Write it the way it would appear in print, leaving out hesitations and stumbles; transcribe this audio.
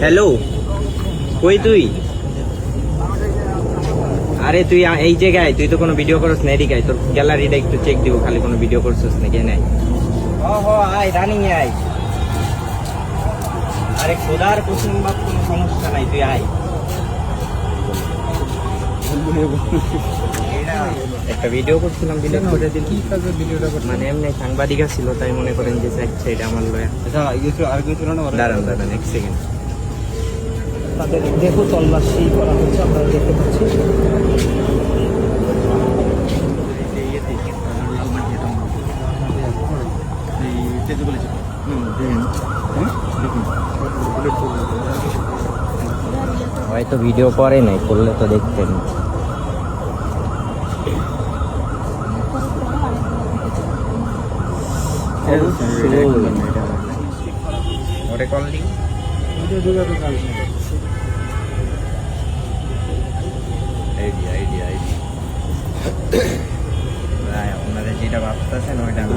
Hello, কই তুই? আরে তুই এই জায়গায়, তুই তো কোনো ভিডিও করছ না, এদিকে আয়, তোর গ্যালারিটা একটু চেক দিব, খালি কোনো ভিডিও করছিস নাকি নাই? আয় রানিং আয়। আরে খোদার কসম বাপ, কোনো সমস্যা নাই, তুই আয়। একটা ভিডিও করছিলাম, ডিলিট করে দিল। কি কাজে ভিডিওটা করছিস? মানে এমনি সাংবাদিক ছিল, তাই মনে করেন যে চাইছে এটা আমার লয়া। আচ্ছা আর কিছু ছিল না? দাঁড়ান এক সেকেন্ড। তাদের দেহ তল্লাশি করা হচ্ছে, আপনারা দেখতে পাচ্ছি। হয়তো ভিডিও করে নাই, করলে তো দেখতেন। ওরে কল দিই, আইডিয়া আপনারা যেটা ভাবতেছেন ওইটা না।